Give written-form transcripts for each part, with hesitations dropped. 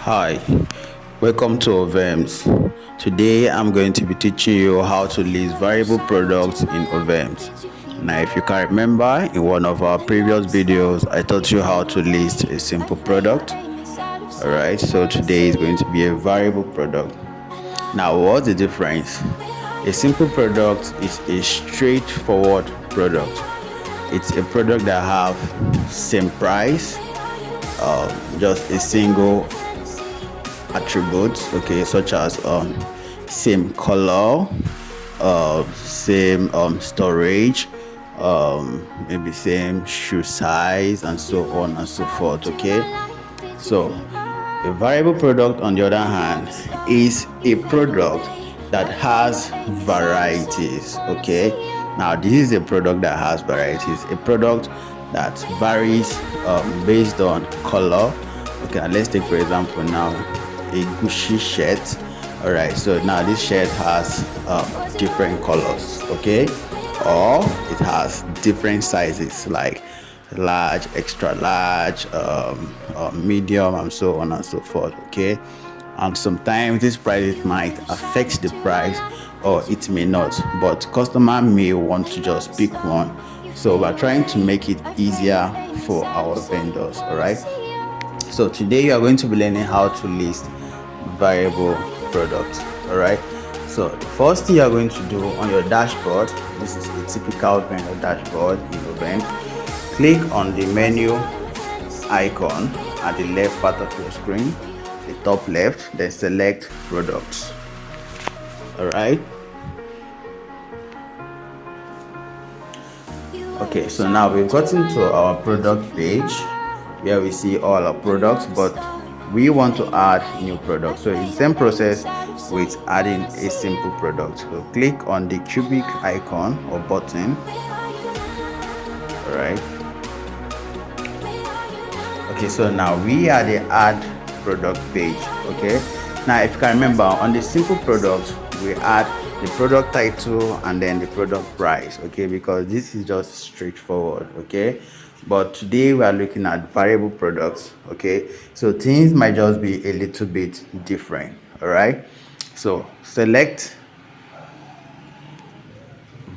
Hi, welcome to OVMPS. Today I'm going to be teaching you how to list variable products in OVMPS. Now, if you can remember, in one of our previous videos I taught you how to list a simple product. Alright, so today is going to be a variable product. Now, what's the difference? A simple product is a straightforward product. It's a product that have same price, just a single attributes, okay, such as same color, same storage, maybe same shoe size, and so on and so forth. Okay, so a variable product, on the other hand, is a product that has varieties. Okay, now this is a product that has varieties, a product that varies based on color. Okay, let's take for example now a Gucci shirt. All right, so now this shirt has different colors, okay, or it has different sizes like large, extra large, medium, and so on and so forth. Okay, and sometimes this price might affect the price or it may not, but customer may want to just pick one, so we're trying to make it easier for our vendors. All right, so today you are going to be learning how to list variable products. All right, so the first thing you are going to do on your dashboard, this is a typical vendor dashboard in event, click on the menu icon at the left part of your screen, the top left, then select products. All right, okay, so now we've gotten to our product page where we see all our products, but we want to add new products. So it's the same process with adding a simple product. So click on the cubic icon or button. All right, okay, so now we are the add product page. Okay, now if you can remember, on the simple product we add the product title and then the product price, okay, because this is just straightforward. Okay, but today we are looking at variable products. Okay, so things might just be a little bit different. All right, so select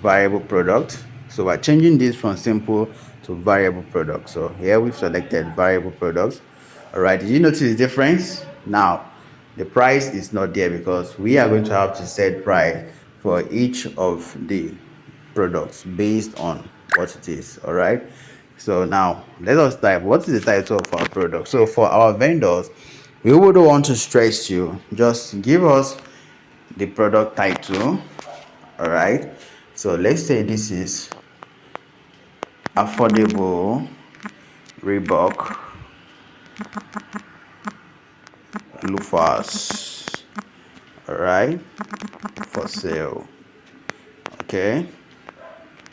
variable product. So we're changing this from simple to variable product. So here we've selected variable products. All right, did you notice the difference? Now the price is not there because we are going to have to set price for each of the products based on what it is. All right, so now let us type what is the title of our product. So for our vendors, we would want to stress you, just give us the product title. All right, so let's say this is affordable Reebok loafers. All right, for sale. Okay,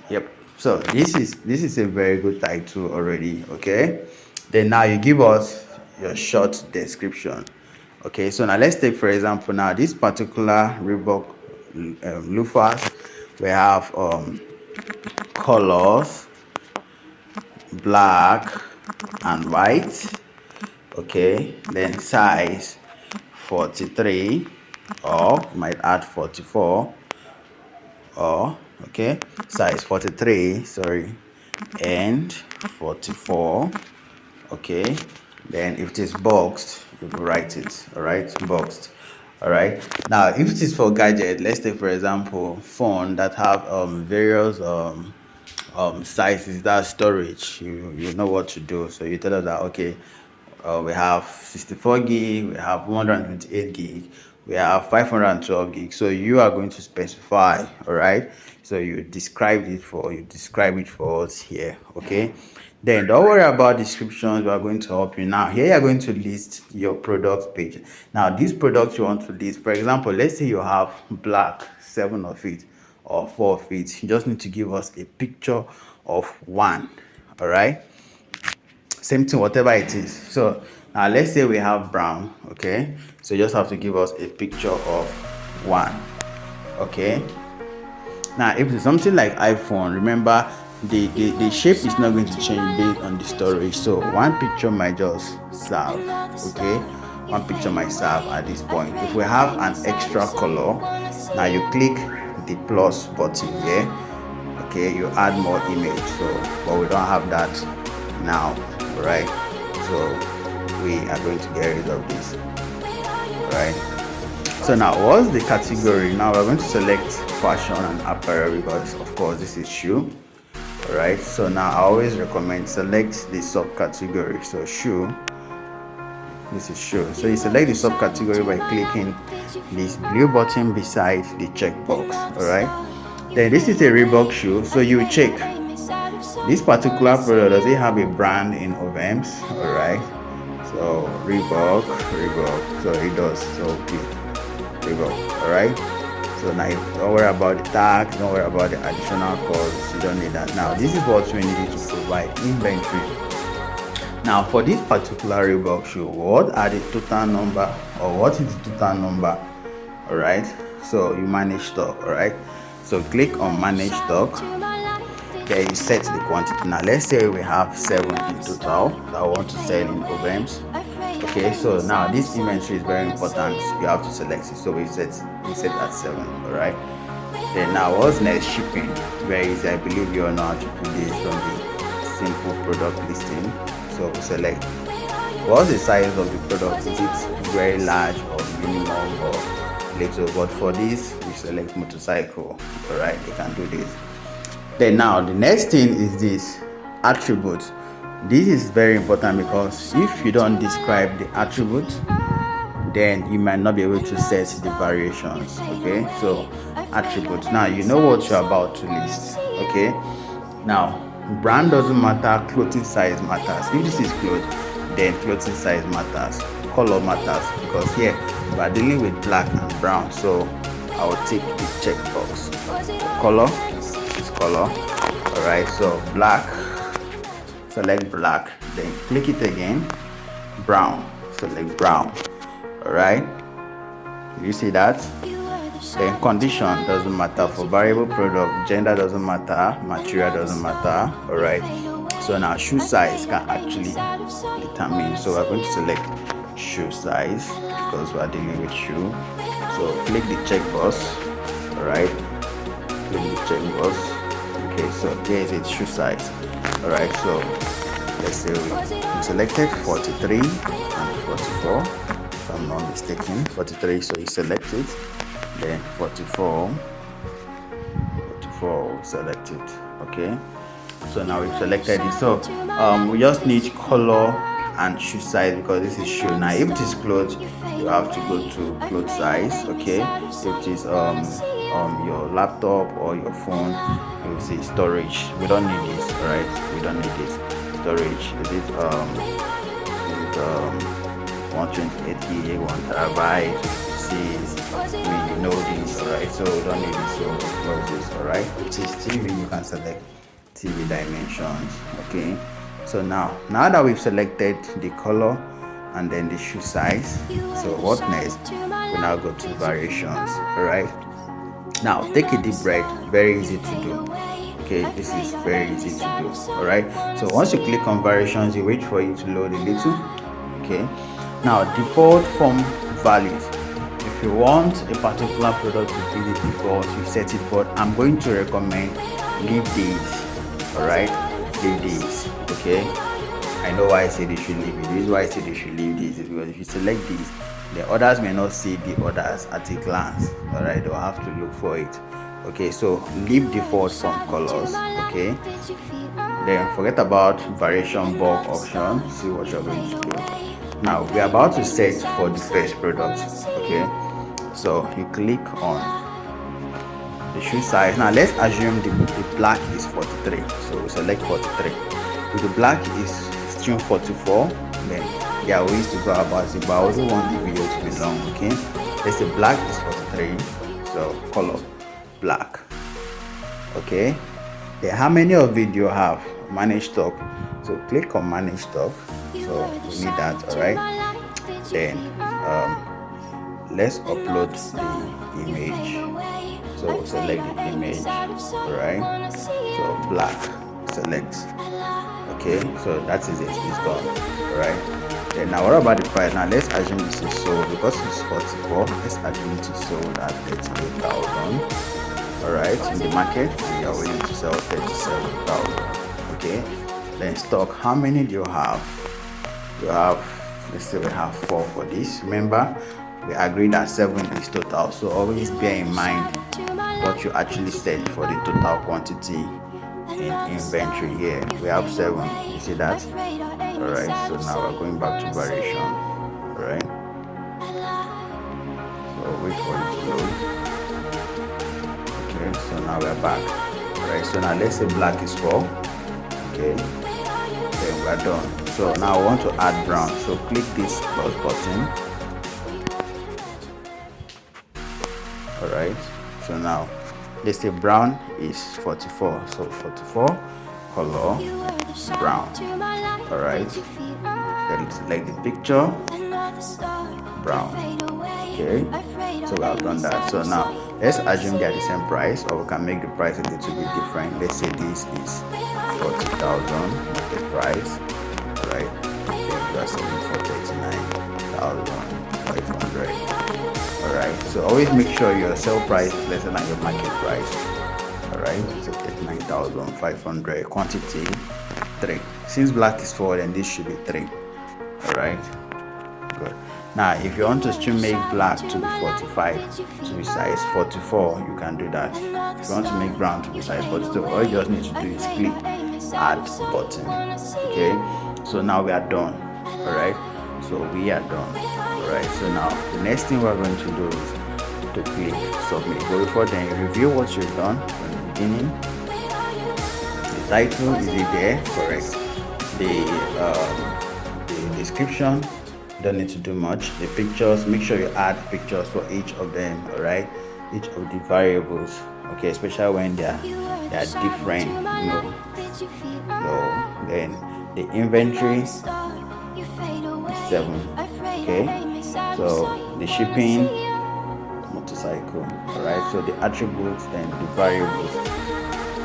yep, so this is a very good title already. Okay, then now you give us your short description. Okay, so now let's take for example now this particular Reebok loafers. We have colors black and white. Okay, then size 43, or might add 44, or okay, size 43, sorry, and 44. Okay, then if it is boxed, you will write it. All right, boxed. All right, now if it is for gadget, let's take for example phone that have various sizes, that storage, you know what to do. So you tell us that okay, we have 64 gig, we have 128 gig, we have 512 gig. So you are going to specify. All right, so you describe it for us here. Okay, then don't worry about descriptions, we are going to help you. Now here you are going to list your product page. Now these products you want to list, for example, let's say you have black 7 of it or 4 of it, you just need to give us a picture of one. All right, same thing whatever it is. So now let's say we have brown. Okay, so you just have to give us a picture of one. Okay, now if it's something like iPhone, remember the shape is not going to change based on the storage, so one picture might just serve. Okay, one picture might serve at this point. If we have an extra color, now you click the plus button here. Okay, you add more image. So but we don't have that now, right? So we are going to get rid of this, right? So now what's the category? Now we're going to select fashion and apparel because of course this is shoe. Alright, so now I always recommend select the subcategory. So shoe, this is shoe. So you select the subcategory by clicking this blue button beside the checkbox. Alright, then this is a Reebok shoe, so you check this particular product, does it have a brand in OVMPS? Alright, so Reebok, so it does. So Reebok. Alright, so now don't worry about the tags, don't worry about the additional costs, you don't need that. Now this is what we need to provide inventory. Now for this particular Reebok shoe, what are the total number, or what is the total number? Alright, so you manage stock. Alright, so click on manage stock, then you set the quantity. Now let's say we have 7 in total that I want to sell in OVMPS. Okay, so now this inventory is very important, you have to select it. So we set at 7. Alright, then now what's next? Shipping. Very easy, I believe you all know how to do this from the simple product listing. So we select what's the size of the product, is it very large or minimum or little, but for this we select motorcycle. Alright, you can do this. Then now the next thing is this attribute. This is very important because if you don't describe the attribute, then you might not be able to set the variations. Okay, so attributes. Now you know what you're about to list. Okay, now brand doesn't matter, clothing size matters. If this is clothes, then clothing size matters, color matters, because here we are dealing with black and brown. So I will take the checkbox. Color is color. Alright, so black, select black, then click it again. Brown, select brown. Alright, you see that? Then condition doesn't matter for variable product, gender doesn't matter, material doesn't matter. Alright, so now shoe size can actually determine. So we're going to select shoe size because we are dealing with shoe. So click the checkbox. Alright, click the checkbox. Okay, so here is its shoe size. Alright, so let's say we selected 43 and 44, if I'm not mistaken. 43, so you select it, then 44 select it. Okay, so now we've selected it. So we just need color and shoe size because this is shoe. Now if it is clothes, you have to go to clothes size. Okay, if it is your laptop or your phone, you will see storage. We don't need this. Right, we don't need this. Storage, is it 128 gig, 1 terabyte, 56, we know this. Alright, so we don't need this, so close this. Alright, which is TV, you can select TV dimensions. Okay, so now that we've selected the color and then the shoe size, so what next? We now go to variations. Alright, now take a deep breath, very easy to do. Okay, this is very easy to do. Alright, so once you click on variations, you wait for it to load a little. Okay, now default form values. If you want a particular product to be the default, you set it, but I'm going to recommend leave these. Alright, leave these. Okay, I know why I said you should leave it. The reason why I said you should leave these is because if you select these, the others may not see the others at a glance. Alright, they'll have to look for it. Okay, so leave default from colors. Okay, then forget about variation bulk option. See what you're going to do. Now we're about to set for the first product. Okay, so you click on the shoe size. Now let's assume the black is 43, so we select 43. If the black is still 44, then there are ways to go about it, but I also want the video to be long. Okay, let's say black is 43, so color black. Okay, then how many of it do you have? Manage stock, so click on manage stock. So we need that. All right, then let's upload the image. So select the image. All right, so black, select. Okay, so that is it, it's done. All right, Then now what about the price? Now let's assume this is sold because it's 44. Let's assume it is sold at 38,000. Alright, in the market and you're willing to sell 37,000. Okay, then stock, how many do you have? You have, let's say we have 4 for this. Remember, we agreed that 7 is total, so always bear in mind what you actually said for the total quantity in inventory. Here we have 7, you see that? Alright, so now we're going back to variation. Alright, so wait for it to load. Okay, so now we're back. Alright, so now let's say black is 4. Okay, then we're done. So now I want to add brown, so click this plus button. Alright, so now let's say brown is 44, so 44 color brown. Alright, then select the picture brown. Okay, so we have done that. So now let's assume they are the same price, or we can make the price a little bit different. Let's say this is 40,000 the price, right? Then you are selling for 39,500. Alright, so always make sure your sale price is lesser than your market price. Alright, so 39,500, quantity 3. Since black is 4, then this should be 3. Alright, good. Now if you want to still make black to be 45, to be size 44, you can do that. If you want to make brown to be size 42, all you just need to do is click add button. Okay, so now we are done. Alright, so we are done. Alright, so now the next thing we're going to do is to click submit. But before then, review what you've done from the beginning. The title, is it there? Correct. The description, don't need to do much. The pictures, make sure you add pictures for each of them. Alright, each of the variables. Okay, especially when they are different, you know. So then the inventory is 7. Okay, so the shipping, motorcycle. Alright, so the attributes, then the variables.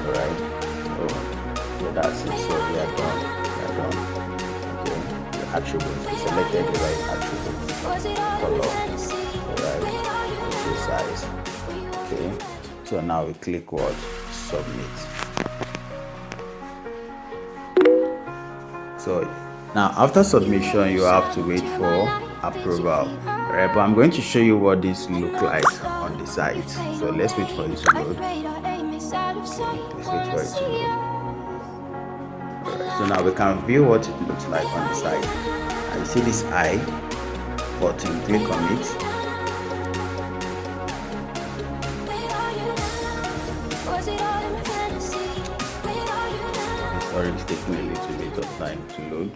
Alright, so that's it. So we are done. Okay, the attributes, we selected the right attributes. Color. Alright, the size. Okay, so now we click what? Submit. So now after submission, you have to wait for approval. Alright, but I'm going to show you what this looks like on the site. So let's wait for it to load. Okay, let's wait for it to load. Alright, so now we can view what it looks like on the site. And you see this I button, click on it. Sorry, it's taking a little bit of time to load.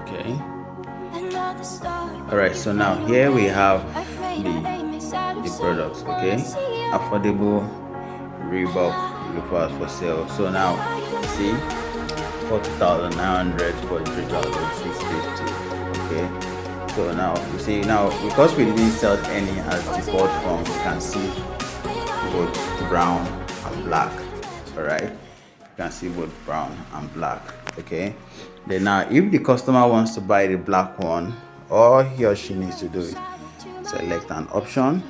Okay. Alright, so now here we have the products. Okay, affordable Reebok loafers for sale. So now see 40,900 for 3,650. Okay, so now you see, now because we didn't sell any as default form, you can see both brown and black. Alright, you can see both brown and black. Okay, then now if the customer wants to buy the black one, all he or she needs to do is select an option,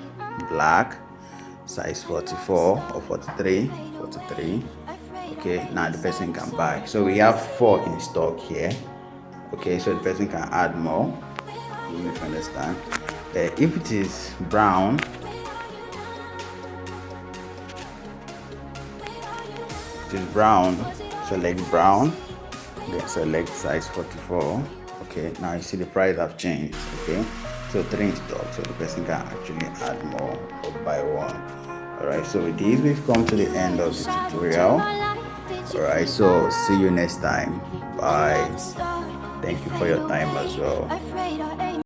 black, size 44 or 43. Okay, now the person can buy. So we have 4 in stock here. Okay, so the person can add more. You need to understand. If it is brown, select brown, then select size 44. Okay, now you see the price have changed. Okay, so 3 in stock, so the person can actually add more or buy one. Alright, so with this we've come to the end of the tutorial. Alright, so see you next time. Bye. Thank you for your time as well.